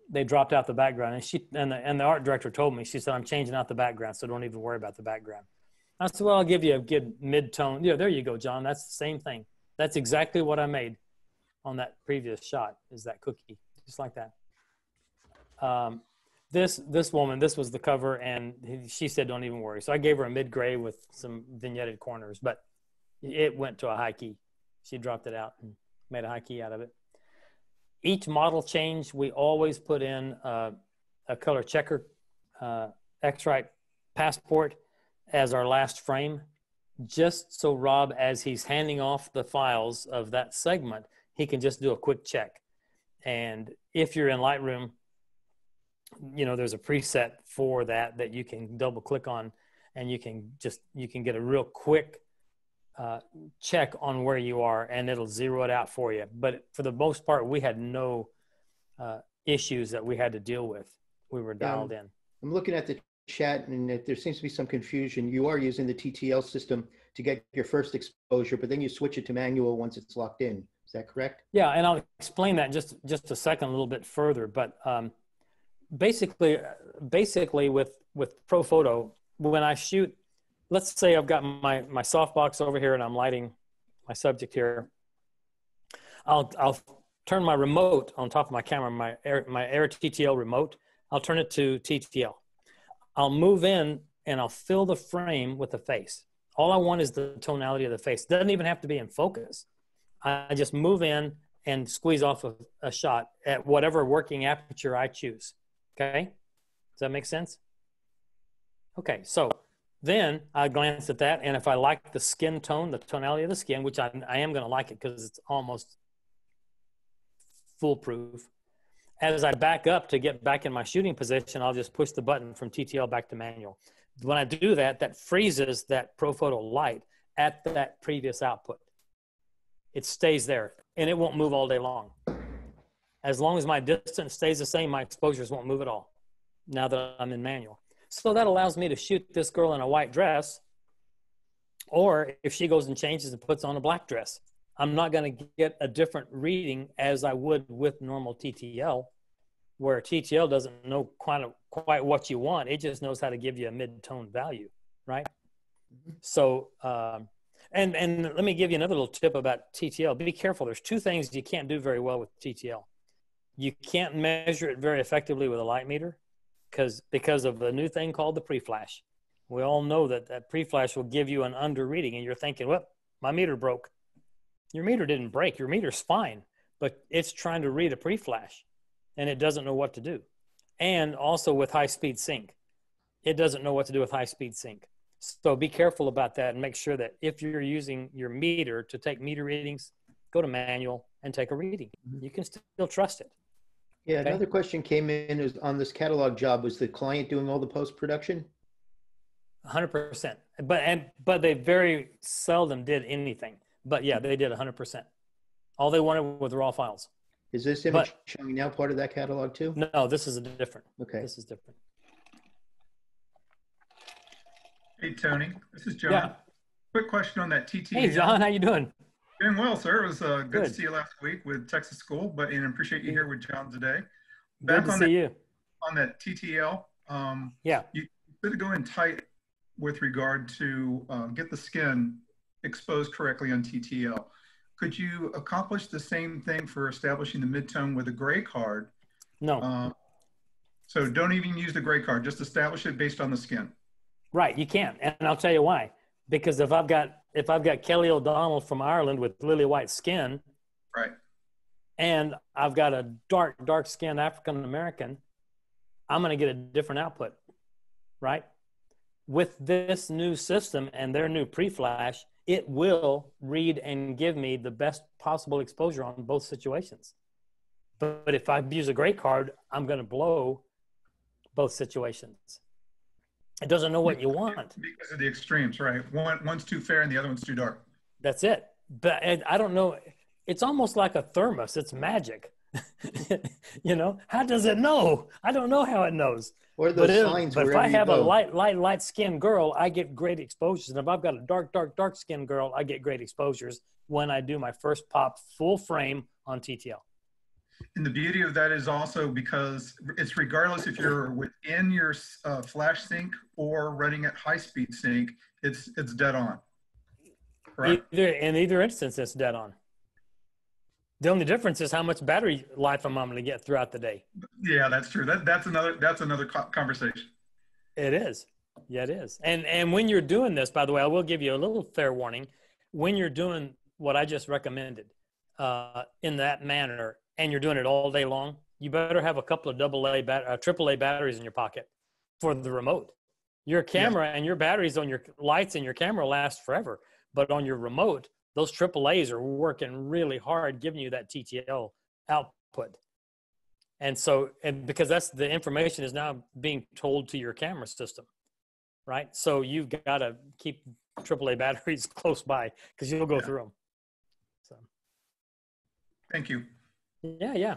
They dropped out the background, and the art director told me, she said, I'm changing out the background, so don't even worry about the background. I said, well, I'll give you a good mid-tone. Yeah, there you go, John. That's the same thing. That's exactly what I made on that previous shot, is that cookie, just like that. This woman, this was the cover, and she said, don't even worry. So I gave her a mid-gray with some vignetted corners, but it went to a high key. She dropped it out and made a high key out of it. Each model change, we always put in a color checker X-Rite passport as our last frame, just so Rob, as he's handing off the files of that segment, he can just do a quick check. And if you're in Lightroom, you know, there's a preset for that you can double click on, and you can get a real quick check on where you are, and it'll zero it out for you. But for the most part, we had no issues that we had to deal with. We were dialed in. I'm looking at the chat, and there seems to be some confusion. You are using the TTL system to get your first exposure, but then you switch it to manual once it's locked in. Is that correct? Yeah, and I'll explain that in just a second, a little bit further. But basically with ProPhoto, when I shoot, let's say I've got my softbox over here and I'm lighting my subject here. I'll turn my remote on top of my camera, my Air TTL remote. I'll turn it to TTL. I'll move in and I'll fill the frame with the face. All I want is the tonality of the face. It doesn't even have to be in focus. I just move in and squeeze off of a shot at whatever working aperture I choose. Okay? Does that make sense? Okay, so then I glance at that, and if I like the skin tone, the tonality of the skin, which I am going to like it because it's almost foolproof. As I back up to get back in my shooting position, I'll just push the button from TTL back to manual. When I do that, that freezes that ProPhoto light at that previous output. It stays there, and it won't move all day long. As long as my distance stays the same, my exposures won't move at all now that I'm in manual. So that allows me to shoot this girl in a white dress, or if she goes and changes and puts on a black dress, I'm not going to get a different reading as I would with normal TTL, where TTL doesn't know quite what you want. It just knows how to give you a mid-tone value, right? Mm-hmm. So, and let me give you another little tip about TTL. Be careful. There's two things you can't do very well with TTL. You can't measure it very effectively with a light meter because of the new thing called the pre-flash. We all know that pre-flash will give you an under reading, and you're thinking, well, my meter broke. Your meter didn't break. Your meter's fine, but it's trying to read a pre-flash, and it doesn't know what to do. And also with high-speed sync, it doesn't know what to do with high-speed sync. So be careful about that and make sure that if you're using your meter to take meter readings, go to manual and take a reading. You can still trust it. Yeah, okay? Another question came in is on this catalog job. Was the client doing all the post-production? 100%. But they very seldom did anything. But yeah, they did 100%. All they wanted was raw files. Is this image showing now part of that catalog too? No, this is different. Okay. This is different. Hey, Tony, this is John. Yeah. Quick question on that TTL. Hey, John, how you doing? Doing well, sir. It was good to Good. see you last week with Texas School, and appreciate you here with John today. Good Back to on see you. that TTL, Yeah. you could go in tight with regard to get the skin exposed correctly on TTL. Could you accomplish the same thing for establishing the midtone with a gray card? No. So don't even use the gray card, just establish it based on the skin. Right. You can't. And I'll tell you why. Because if I've got Kelly O'Donnell from Ireland with lily white skin, right, and I've got a dark skinned African American, I'm going to get a different output, right? With this new system and their new pre-flash, it will read and give me the best possible exposure on both situations. But if I use a gray card, I'm going to blow both situations. It doesn't know what you want. Because of the extremes, right? One's too fair and the other one's too dark. That's it. But I don't know. It's almost like a thermos. It's magic. You know, how does it know? I don't know how it knows. What are those signs? But if I have a light skinned girl, I get great exposures. And if I've got a dark skinned girl, I get great exposures when I do my first pop full frame on TTL. And the beauty of that is also because it's regardless if you're within your flash sync or running at high speed sync, it's dead on. Correct? In either instance, it's dead on. The only difference is how much battery life I'm going to get throughout the day. Yeah, that's true. That's another conversation. It is. Yeah, it is. And when you're doing this, by the way, I will give you a little fair warning. When you're doing what I just recommended in that manner, and you're doing it all day long, you better have a couple of AAA batteries in your pocket for the remote. Your camera and your batteries on your lights and your camera last forever. But on your remote, those AAAs are working really hard, giving you that TTL output. And so, because that's the information is now being told to your camera system, right? So you've got to keep AAA batteries close by because you'll go through them. So, thank you. Yeah.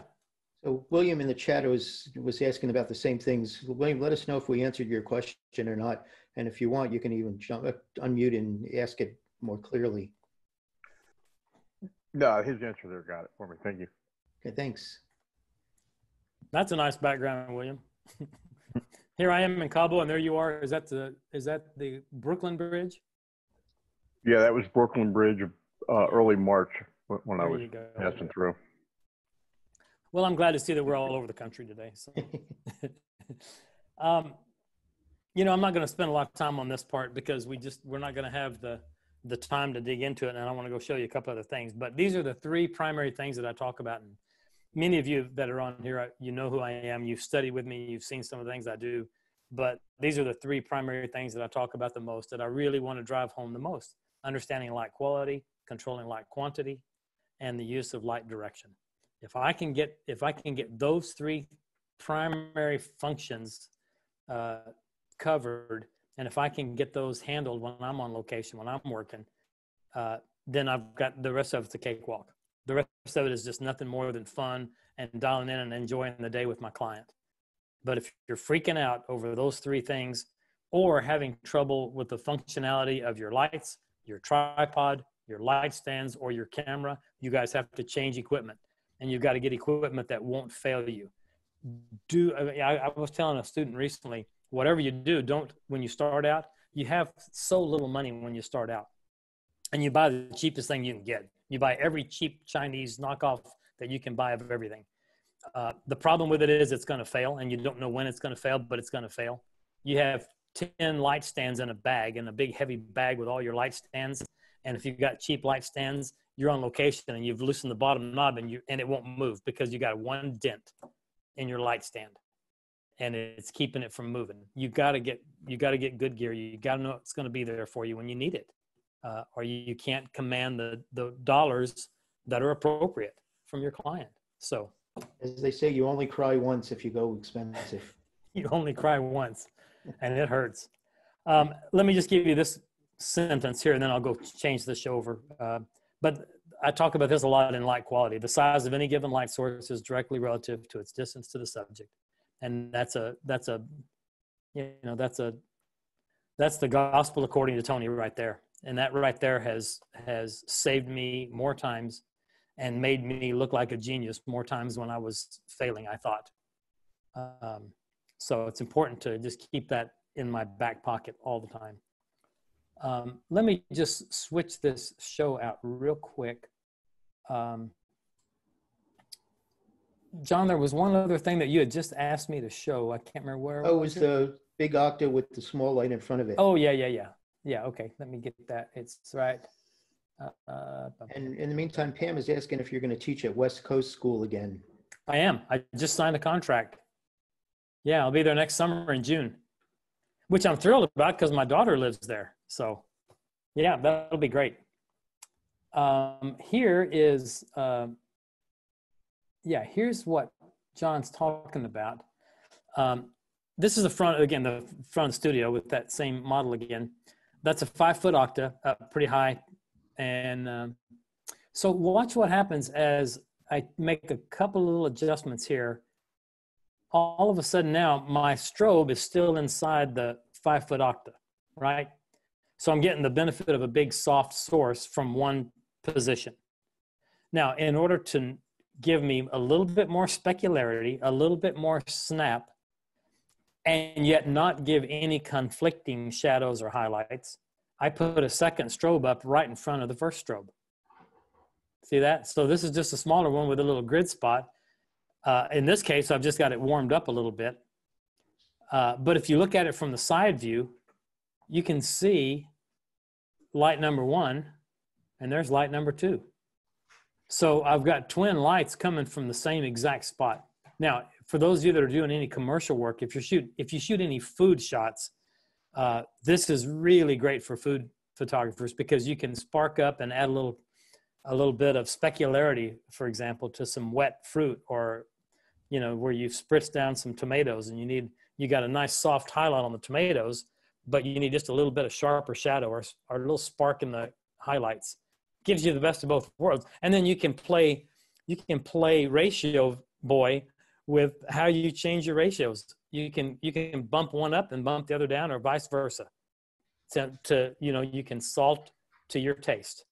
So William in the chat was asking about the same things. William, let us know if we answered your question or not. And if you want, you can even unmute and ask it more clearly. No, his answer there got it for me. Thank you. Okay, thanks. That's a nice background, William. Here I am in Cabo, and there you are. Is that the Brooklyn Bridge? Yeah, that was Brooklyn Bridge early March when I was passing through. Well, I'm glad to see that we're all over the country today. So. You know, I'm not going to spend a lot of time on this part because we're not going to have the time to dig into it, and I want to go show you a couple other things. But these are the three primary things that I talk about. And many of you that are on here, you know who I am. You've studied with me. You've seen some of the things I do. But these are the three primary things that I talk about the most, that I really want to drive home the most: understanding light quality, controlling light quantity, and the use of light direction. If I can get those three primary functions covered, and if I can get those handled when I'm on location, when I'm working, then I've got the rest of it's a cakewalk. The rest of it is just nothing more than fun and dialing in and enjoying the day with my client. But if you're freaking out over those three things, or having trouble with the functionality of your lights, your tripod, your light stands, or your camera, you guys have to change equipment. And you've got to get equipment that won't fail you. I was telling a student recently, whatever you do, when you start out, you have so little money when you start out. And you buy the cheapest thing you can get. You buy every cheap Chinese knockoff that you can buy of everything. The problem with it is it's going to fail, and you don't know when it's going to fail, but it's going to fail. You have 10 light stands in a bag, in a big heavy bag with all your light stands. And if you've got cheap light stands, you're on location and you've loosened the bottom knob and it won't move because you got one dent in your light stand and it's keeping it from moving. You got to get good gear. You got to know it's going to be there for you when you need it, or you can't command the dollars that are appropriate from your client. So, as they say, you only cry once if you go expensive. You only cry once, and it hurts. Let me just give you this sentence here, and then I'll go change the show over. But I talk about this a lot in light quality. The size of any given light source is directly relative to its distance to the subject, and that's the gospel according to Tony right there. And that right there has saved me more times and made me look like a genius more times when I was failing, I thought. So it's important to just keep that in my back pocket all the time. Let me just switch this show out real quick. John, there was one other thing that you had just asked me to show. I can't remember where. Oh, it was the big octa with the small light in front of it. Oh, yeah. Yeah, okay. Let me get that. It's right. And in the meantime, Pam is asking if you're going to teach at West Coast School again. I am. I just signed a contract. Yeah, I'll be there next summer in June, which I'm thrilled about because my daughter lives there. So, yeah, that'll be great. Here is, here's what John's talking about. This is the front, again, the front of the studio with that same model again. That's a 5-foot octa, pretty high. And so watch what happens as I make a couple little adjustments here. All of a sudden now, my strobe is still inside the 5-foot octa, right? So I'm getting the benefit of a big soft source from one position. Now, in order to give me a little bit more specularity, a little bit more snap, and yet not give any conflicting shadows or highlights, I put a second strobe up right in front of the first strobe. See that? So this is just a smaller one with a little grid spot. In this case, I've just got it warmed up a little bit. But if you look at it from the side view, you can see light number 1, and there's light number 2. So I've got twin lights coming from the same exact spot. Now, for those of you that are doing any commercial work, if you shoot any food shots, this is really great for food photographers because you can spark up and add a little bit of specularity, for example, to some wet fruit, or where you've spritzed down some tomatoes and you got a nice soft highlight on the tomatoes, but you need just a little bit of sharper shadow or a little spark in the highlights. Gives you the best of both worlds. And then you can play ratio boy with how you change your ratios. You can bump one up and bump the other down, or vice versa. You can salt to your taste.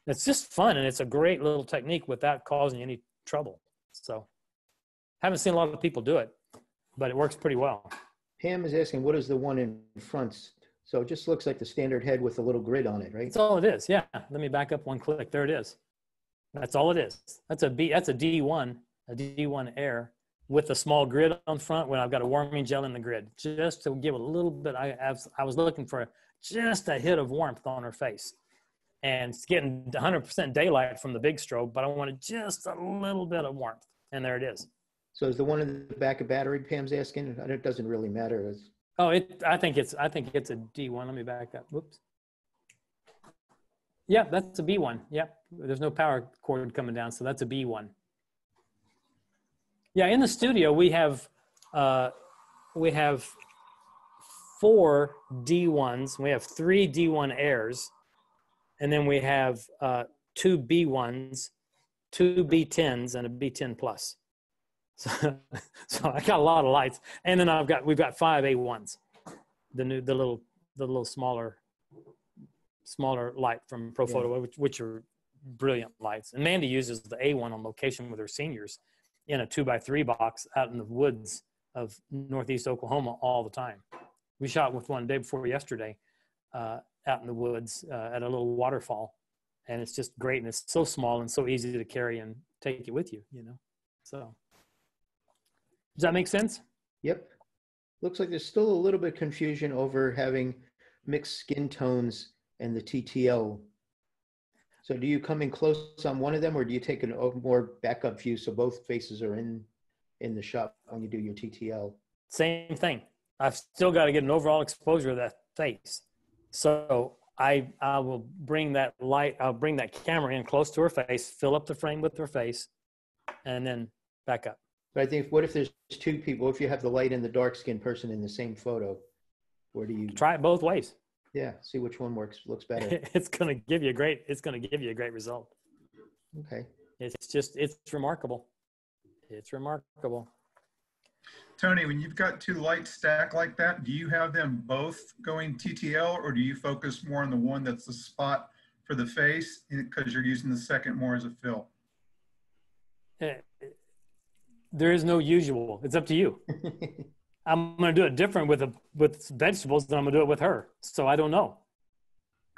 It's just fun, and it's a great little technique without causing any trouble. So haven't seen a lot of people do it, but it works pretty well. Pam is asking, what is the one in front? So it just looks like the standard head with a little grid on it, right? That's all it is. Yeah. Let me back up one click. There it is. That's all it is. That's a D1 Air with a small grid on front when I've got a warming gel in the grid, just to give a little bit. I was looking for just a hit of warmth on her face, and it's getting 100% daylight from the big strobe, but I wanted just a little bit of warmth, and there it is. So is the one in the back of battery, Pam's asking? It doesn't really matter. I think it's a D1. Let me back up. Whoops. Yeah, that's a B1. Yep. There's no power cord coming down, so that's a B1. Yeah, in the studio we have 4 D1s. We have 3 D1 Airs, and then we have 2 B1s, 2 B10s, and a B10 Plus. So I got a lot of lights, and then we've got 5 A1s, the little smaller light from ProPhoto, which are brilliant lights. And Mandy uses the A1 on location with her seniors in a 2x3 box out in the woods of Northeast Oklahoma all the time. We shot with one day before yesterday out in the woods at a little waterfall, and it's just great, and it's so small and so easy to carry and take it with you, So. Does that make sense? Yep. Looks like there's still a little bit of confusion over having mixed skin tones and the TTL. So do you come in close on one of them, or do you take a more backup view so both faces are in the shot when you do your TTL? Same thing. I've still got to get an overall exposure of that face. So I will bring that light, I'll bring that camera in close to her face, fill up the frame with her face, and then back up. But I think, what if there's 2 people? If you have the light and the dark skinned person in the same photo, where do you try it both ways? Yeah, see which one looks better. It's going to give you a great result. Okay. It's remarkable. It's remarkable. Tony, when you've got two lights stacked like that, do you have them both going TTL, or do you focus more on the one that's the spot for the face because you're using the second more as a fill? There is no usual. It's up to you. I'm going to do it different with vegetables than I'm going to do it with her. So I don't know.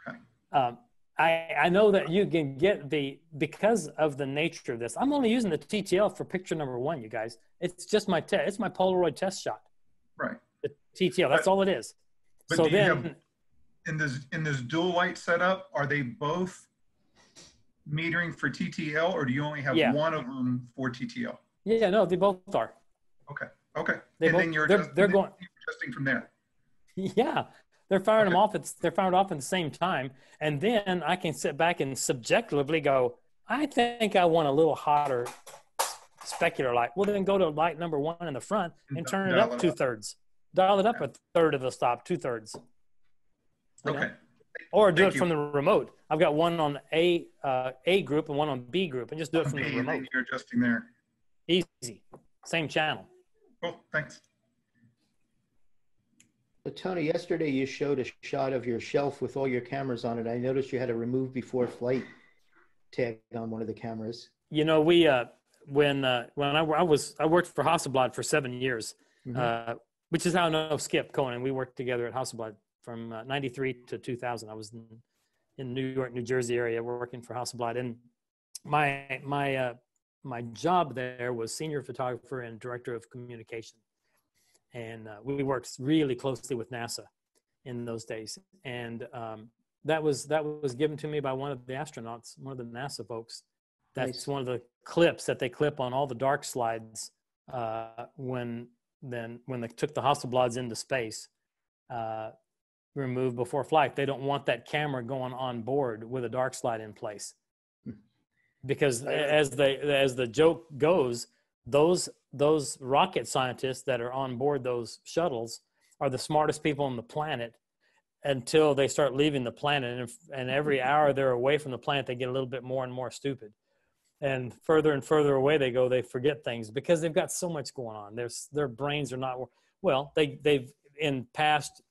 Okay. I know that you can get because of the nature of this. I'm only using the TTL for picture number 1, you guys. It's just it's my Polaroid test shot. Right. The TTL, that's all it is. But so do you have, in this dual light setup, are they both metering for TTL, or do you only have one of them for TTL? Yeah, no, they both are. Okay. Okay. Then you're adjusting from there. Yeah. They're firing them off. They're fired off at the same time. And then I can sit back and subjectively go, I think I want a little hotter specular light. Well, then go to light number 1 in the front and turn it up 2/3. Dial it up 1/3 of the stop, 2/3. Okay. Or do it from the remote. I've got one on A group and one on B group, and just do it from the remote. You're adjusting there. Easy. Same channel. Cool. Thanks. So Tony, yesterday you showed a shot of your shelf with all your cameras on it. I noticed you had a remove before flight tag on one of the cameras. You know, we when I worked for Hasselblad for 7 years, which is how I know Skip Cohen. We worked together at Hasselblad from 93 to 2000. I was in New York, New Jersey area working for Hasselblad, and my job there was senior photographer and director of communication. And we worked really closely with NASA in those days. And that was given to me by one of the astronauts, one of the NASA folks. That's one of the clips that they clip on all the dark slides when they took the Hasselblads into space, removed before flight. They don't want that camera going on board with a dark slide in place. Because as the joke goes, those rocket scientists that are on board those shuttles are the smartest people on the planet until they start leaving the planet. And every hour they're away from the planet, they get a little bit more and more stupid. And further away they go, they forget things because they've got so much going on. Their brains are not, well, they've in past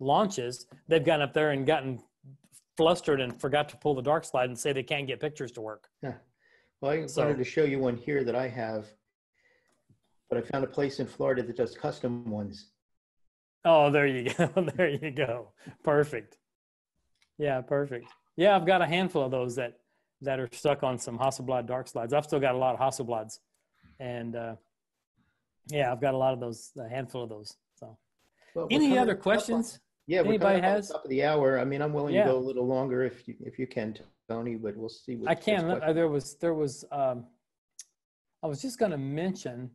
launches, they've gotten up there and gotten flustered and forgot to pull the dark slide and say they can't get pictures to work. Yeah. Well, I wanted to show you one here that I have, but I found a place in Florida that does custom ones. Oh, there you go. There you go. Perfect. Yeah, perfect. Yeah, I've got a handful of those that are stuck on some Hasselblad dark slides. I've still got a lot of Hasselblads. And yeah, I've got a lot of those, a handful of those. So well, any other questions? Yeah, anybody has? Top of the hour. I mean, I'm willing to go a little longer if you can, Tony, but we'll see. What I can. There was. I was just going to mention.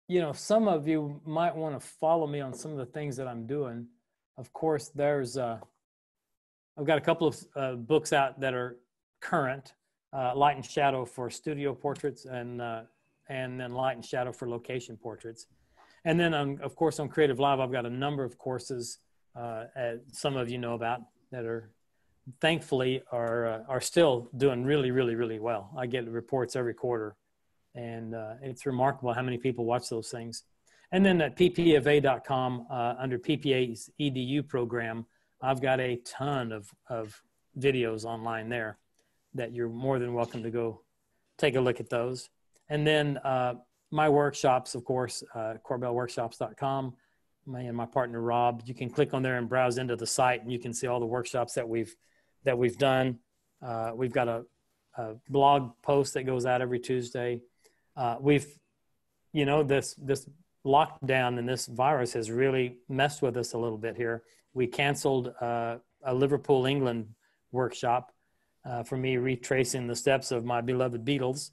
You know, some of you might want to follow me on some of the things that I'm doing. Of course, there's. I've got a couple of books out that are current. Light and Shadow for studio portraits, and then Light and Shadow for location portraits. And then, of course, on Creative Live, I've got a number of courses some of you know about that are, thankfully, are still doing really, really, really well. I get reports every quarter, and it's remarkable how many people watch those things. And then at ppfa.com, under PPA's EDU program, I've got a ton of videos online there that you're more than welcome to go take a look at those. And then my workshops, of course, corbellworkshops.com. And my partner Rob, you can click on there and browse into the site, and you can see all the workshops that we've done. We've got a blog post that goes out every Tuesday. This lockdown and this virus has really messed with us a little bit here. We canceled a Liverpool, England workshop for me retracing the steps of my beloved Beatles.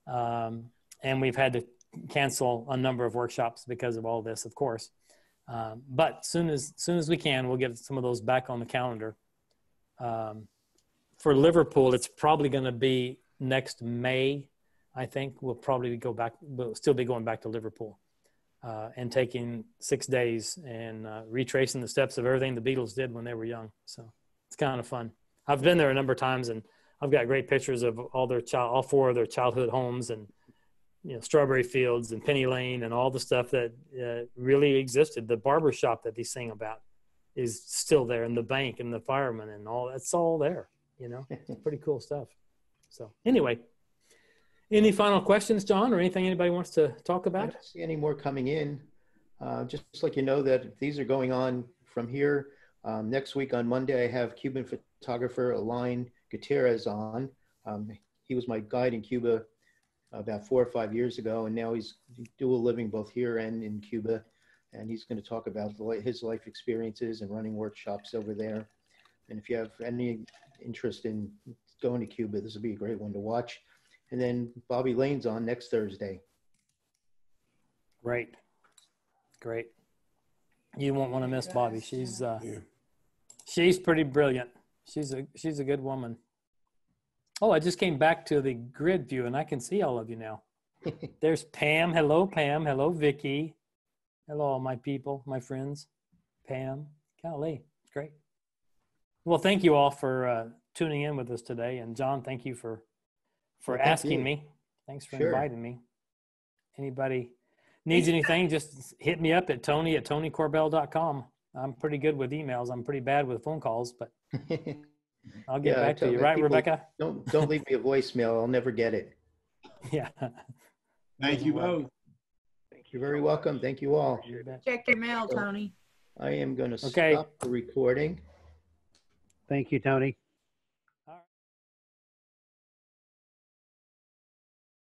And we've had to cancel a number of workshops because of all this, of course. But soon as we can, we'll get some of those back on the calendar. For Liverpool, it's probably going to be next May. I think we'll still be going back to Liverpool and taking 6 days and retracing the steps of everything the Beatles did when they were young. So it's kind of fun. I've been there a number of times, and I've got great pictures of all 4 of their childhood homes, and Strawberry Fields and Penny Lane and all the stuff that really existed. The barber shop that they sing about is still there, and the bank and the firemen and all that's all there. It's pretty cool stuff. So anyway, any final questions, John, or anything anybody wants to talk about? I don't see any more coming in. Just like that these are going on from here. Next week on Monday, I have Cuban photographer Alain Gutierrez on. He was my guide in Cuba about 4 or 5 years ago, and now he's dual living both here and in Cuba. And he's going to talk about his life experiences and running workshops over there. And if you have any interest in going to Cuba, this will be a great one to watch. And then Bobby Lane's on next Thursday. Great. You won't want to miss Bobby. She's pretty brilliant. She's a good woman. Oh, I just came back to the grid view and I can see all of you now. There's Pam. Hello, Pam. Hello, Vicky. Hello, all my people, my friends. Pam. Golly, it's great. Well, thank you all for tuning in with us today. And John, thank you for asking me. Thanks for inviting me. Anybody needs anything, just hit me up at tony@tonycorbell.com. I'm pretty good with emails. I'm pretty bad with phone calls, but I'll get back to you. Right, Rebecca? Don't leave me a voicemail. I'll never get it. Yeah. Thank you both. You're very welcome. Thank you all. Check your mail, Tony. I am going to stop the recording. Thank you, Tony.